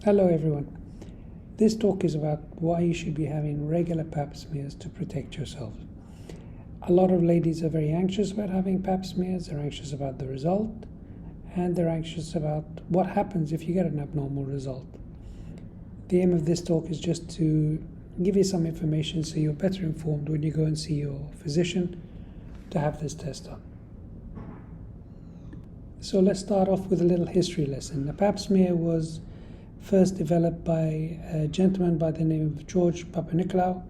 Hello everyone. This talk is about why you should be having regular Pap smears to protect yourself. A lot of ladies are very anxious about having Pap smears, they're anxious about the result, and they're anxious about what happens if you get an abnormal result. The aim of this talk is just to give you some information so you're better informed when you go and see your physician to have this test done. So let's start off with a little history lesson. The Pap smear was first developed by a gentleman by the name of George Papanikolaou.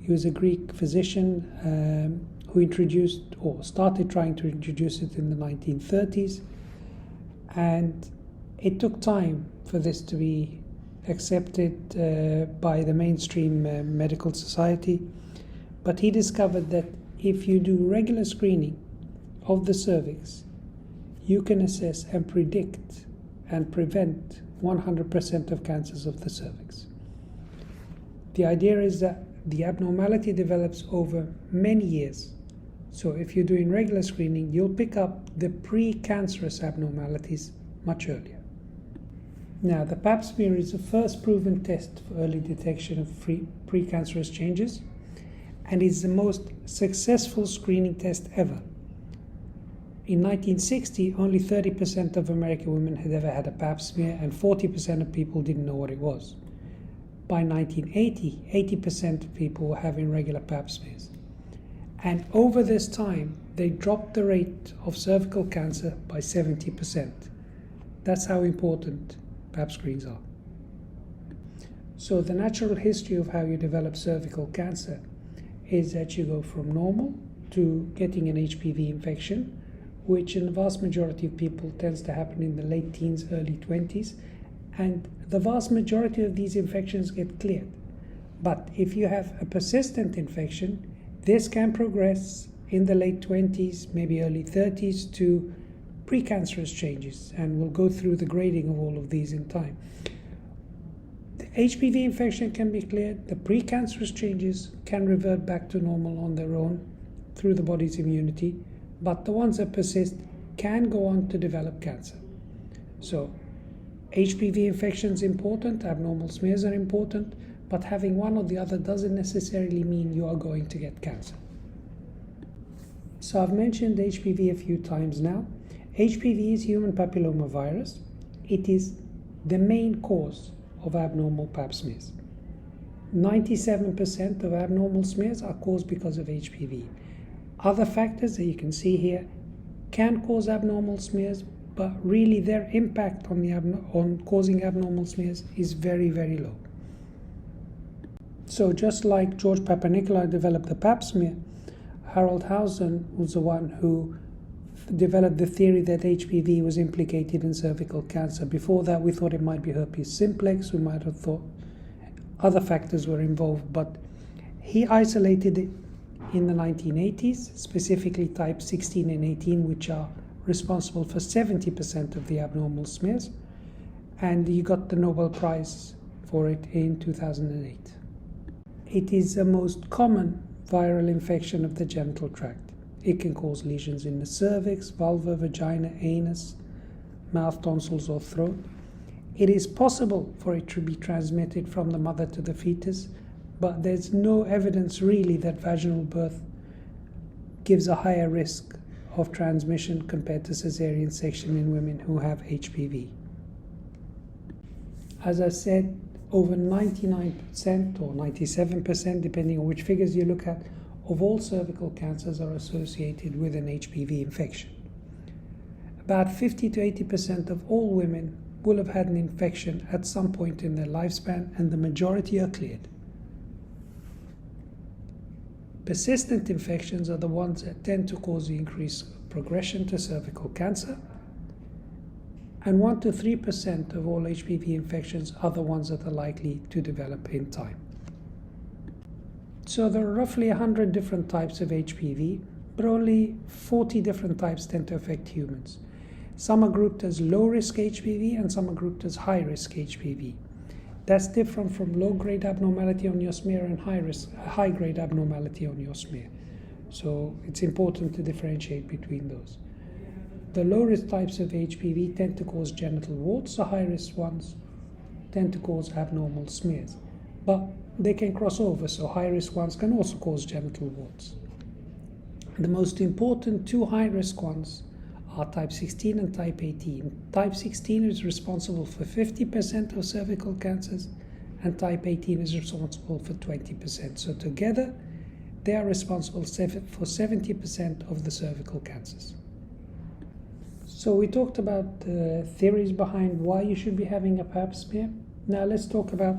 He was a Greek physician who introduced or started trying to introduce it in the 1930s, and it took time for this to be accepted by the mainstream medical society. But he discovered that if you do regular screening of the cervix, you can assess and predict and prevent 100% of cancers of the cervix. The idea is that the abnormality develops over many years. So if you're doing regular screening, you'll pick up the precancerous abnormalities much earlier. Now, the Pap smear is the first proven test for early detection of precancerous changes, and is the most successful screening test ever. In 1960, only 30% of American women had ever had a Pap smear, and 40% of people didn't know what it was. By 1980, 80% of people were having regular Pap smears. And over this time, they dropped the rate of cervical cancer by 70%. That's how important Pap screens are. So the natural history of how you develop cervical cancer is that you go from normal to getting an HPV infection, which in the vast majority of people tends to happen in the late teens, early 20s, and the vast majority of these infections get cleared. But if you have a persistent infection, this can progress in the late 20s, maybe early 30s, to precancerous changes, and we'll go through the grading of all of these in time. The HPV infection can be cleared, the precancerous changes can revert back to normal on their own through the body's immunity, but the ones that persist can go on to develop cancer. So HPV infection is important, abnormal smears are important, but having one or the other doesn't necessarily mean you are going to get cancer. So I've mentioned HPV a few times now. HPV is human papillomavirus. It is the main cause of abnormal Pap smears. 97% of abnormal smears are caused because of HPV. Other factors that you can see here can cause abnormal smears, but really their impact on causing abnormal smears is very, very low. So just like George Papanikolaou developed the Pap smear, Harold Housen was the one who developed the theory that HPV was implicated in cervical cancer. Before that, we thought it might be herpes simplex. We might have thought other factors were involved, but he isolated it in the 1980s, specifically type 16 and 18, which are responsible for 70% of the abnormal smears, and he got the Nobel Prize for it in 2008. It is the most common viral infection of the genital tract. It can cause lesions in the cervix, vulva, vagina, anus, mouth, tonsils, or throat. It is possible for it to be transmitted from the mother to the fetus, but there's no evidence really that vaginal birth gives a higher risk of transmission compared to cesarean section in women who have HPV. As I said, over 99% or 97%, depending on which figures you look at, of all cervical cancers are associated with an HPV infection. About 50 to 80% of all women will have had an infection at some point in their lifespan, and the majority are cleared. Persistent infections are the ones that tend to cause the increased progression to cervical cancer, and 1 to 3% of all HPV infections are the ones that are likely to develop in time. So there are roughly 100 different types of HPV, but only 40 different types tend to affect humans. Some are grouped as low-risk HPV and some are grouped as high-risk HPV. That's different from low-grade abnormality on your smear and high-grade abnormality on your smear. So it's important to differentiate between those. The low-risk types of HPV tend to cause genital warts. The high-risk ones tend to cause abnormal smears, but they can cross over, so high-risk ones can also cause genital warts. The most important two high-risk ones are type 16 and type 18. Type 16 is responsible for 50% of cervical cancers, and type 18 is responsible for 20%. So together, they are responsible for 70% of the cervical cancers. So we talked about the theories behind why you should be having a Pap smear. Now let's talk about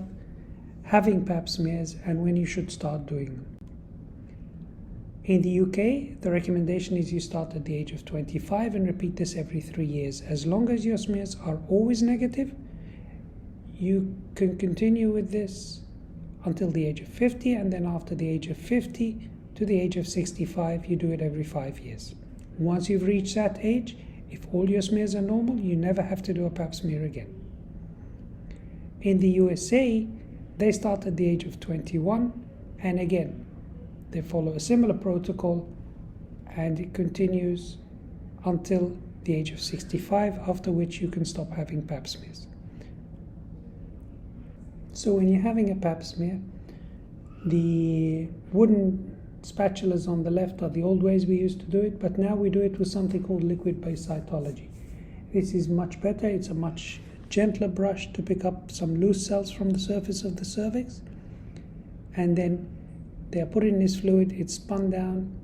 having Pap smears and when you should start doing them. In the UK, the recommendation is you start at the age of 25 and repeat this every 3 years. As long as your smears are always negative, you can continue with this until the age of 50, and then after the age of 50 to the age of 65, you do it every 5 years. Once you've reached that age, if all your smears are normal, you never have to do a Pap smear again. In the USA, they start at the age of 21, and again, they follow a similar protocol, and it continues until the age of 65, after which you can stop having Pap smears. So when you're having a Pap smear, the wooden spatulas on the left are the old ways we used to do it, but now we do it with something called liquid-based cytology. This is much better. It's a much gentler brush to pick up some loose cells from the surface of the cervix, and then they are put in this fluid, it's spun down.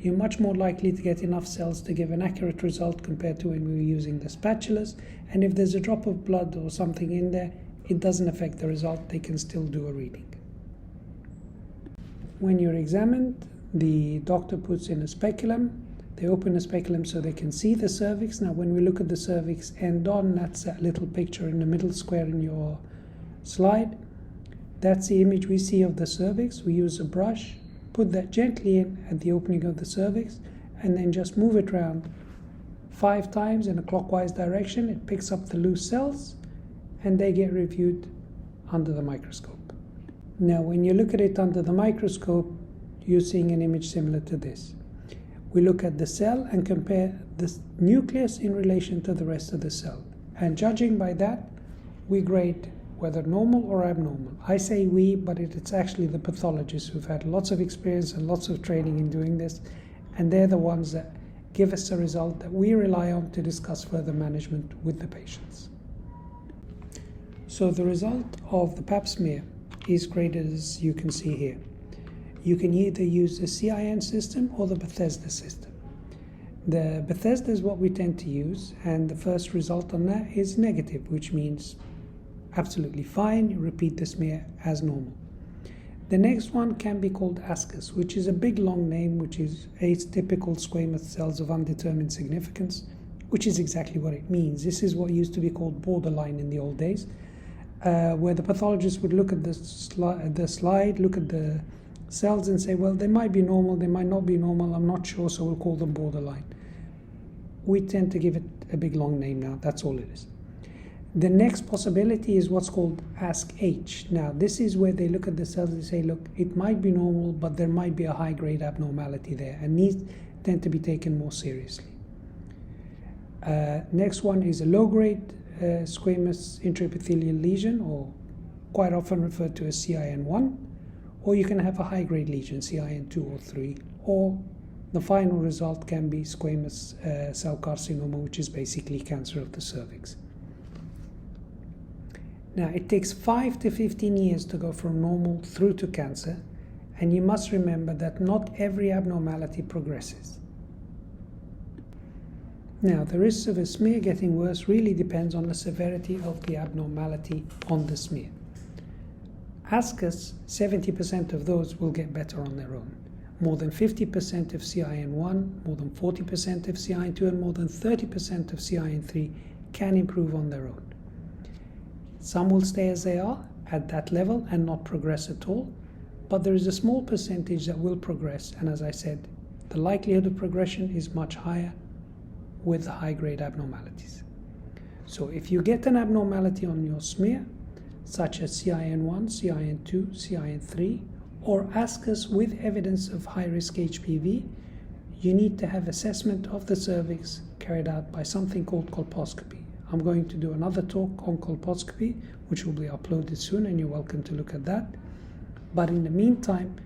You're much more likely to get enough cells to give an accurate result compared to when we were using the spatulas, and if there's a drop of blood or something in there, it doesn't affect the result. They can still do a reading. When you're examined, the doctor puts in a speculum. They open a speculum so they can see the cervix. Now when we look at the cervix end on, that's that little picture in the middle square in your slide. That's the image we see of the cervix. We use a brush, put that gently in at the opening of the cervix, and then just move it around 5 times in a clockwise direction. It picks up the loose cells, and they get reviewed under the microscope. Now when you look at it under the microscope, you're seeing an image similar to this. We look at the cell and compare the nucleus in relation to the rest of the cell. And judging by that, we grade whether normal or abnormal. I say we, but it's actually the pathologists who've had lots of experience and lots of training in doing this, and they're the ones that give us a result that we rely on to discuss further management with the patients. So the result of the Pap smear is graded as you can see here. You can either use the CIN system or the Bethesda system. The Bethesda is what we tend to use, and the first result on that is negative, which means absolutely fine. You repeat the smear as normal. The next one can be called ASCUS, which is a big long name, which is atypical squamous cells of undetermined significance, which is exactly what it means. This is what used to be called borderline in the old days, where the pathologist would look at the slide, look at the cells and say, well, they might be normal, they might not be normal, I'm not sure, so we'll call them borderline. We tend to give it a big long name now, that's all it is. The next possibility is what's called ASC-H. Now, this is where they look at the cells and say, look, it might be normal, but there might be a high-grade abnormality there, and these tend to be taken more seriously. Next one is a low-grade squamous intraepithelial lesion, or quite often referred to as CIN1, or you can have a high-grade lesion, CIN2 or 3, or the final result can be squamous cell carcinoma, which is basically cancer of the cervix. Now, it takes 5 to 15 years to go from normal through to cancer, and you must remember that not every abnormality progresses. Now, the risks of a smear getting worse really depends on the severity of the abnormality on the smear. ASCUS, 70% of those will get better on their own. More than 50% of CIN1, more than 40% of CIN2, and more than 30% of CIN3 can improve on their own. Some will stay as they are at that level and not progress at all, but there is a small percentage that will progress, and as I said, the likelihood of progression is much higher with the high-grade abnormalities. So if you get an abnormality on your smear, such as CIN1, CIN2, CIN3, or ASCUS with evidence of high-risk HPV, you need to have assessment of the cervix carried out by something called colposcopy. I'm going to do another talk on colposcopy, which will be uploaded soon, and you're welcome to look at that. But in the meantime,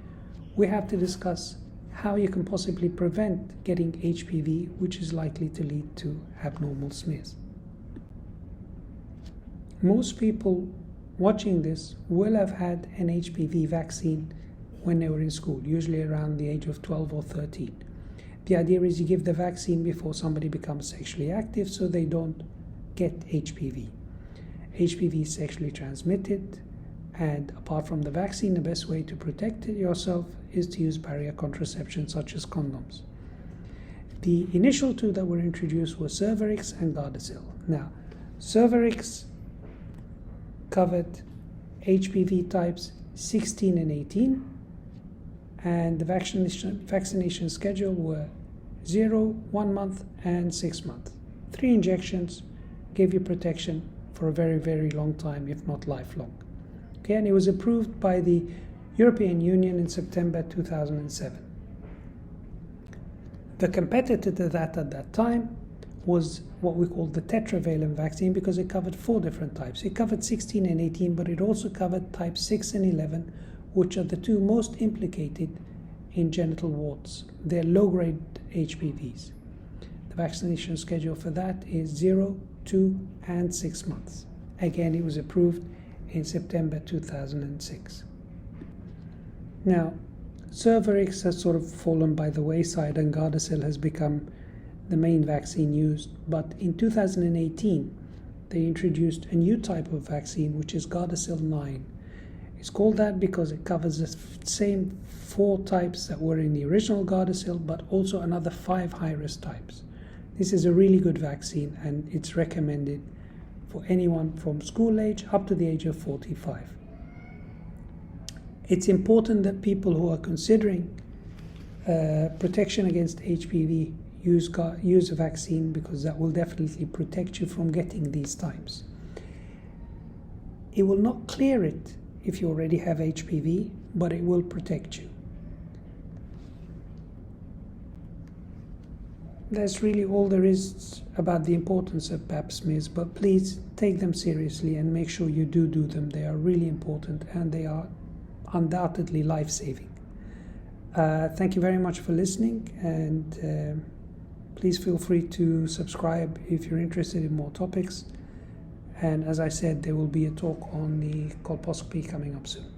we have to discuss how you can possibly prevent getting HPV, which is likely to lead to abnormal smears. Most people watching this will have had an HPV vaccine when they were in school, usually around the age of 12 or 13. The idea is you give the vaccine before somebody becomes sexually active so they don't get HPV. HPV is sexually transmitted, and apart from the vaccine, the best way to protect yourself is to use barrier contraception such as condoms. The initial two that were introduced were Cervarix and Gardasil. Now, Cervarix covered HPV types 16 and 18, and the vaccination schedule were 0, 1 month, and 6 months. 3 injections gave you protection for a very, very long time, if not lifelong. Okay, and it was approved by the European Union in September 2007. The competitor to that at that time was what we call the tetravalent vaccine, because it covered 4 different types. It covered 16 and 18, but it also covered type 6 and 11, which are the 2 most implicated in genital warts. They're low-grade HPVs. The vaccination schedule for that is 0, 2, and 6 months. Again, it was approved in September 2006. Now, Cervarix has sort of fallen by the wayside, and Gardasil has become the main vaccine used. But in 2018, they introduced a new type of vaccine, which is Gardasil 9. It's called that because it covers the same 4 types that were in the original Gardasil, but also another 5 high-risk types. This is a really good vaccine, and it's recommended for anyone from school age up to the age of 45. It's important that people who are considering protection against HPV use a vaccine, because that will definitely protect you from getting these types. It will not clear it if you already have HPV, but it will protect you. That's really all there is about the importance of Pap smears, but please take them seriously and make sure you do them. They are really important, and they are undoubtedly life-saving. Thank you very much for listening, and please feel free to subscribe if you're interested in more topics. And as I said, there will be a talk on the colposcopy coming up soon.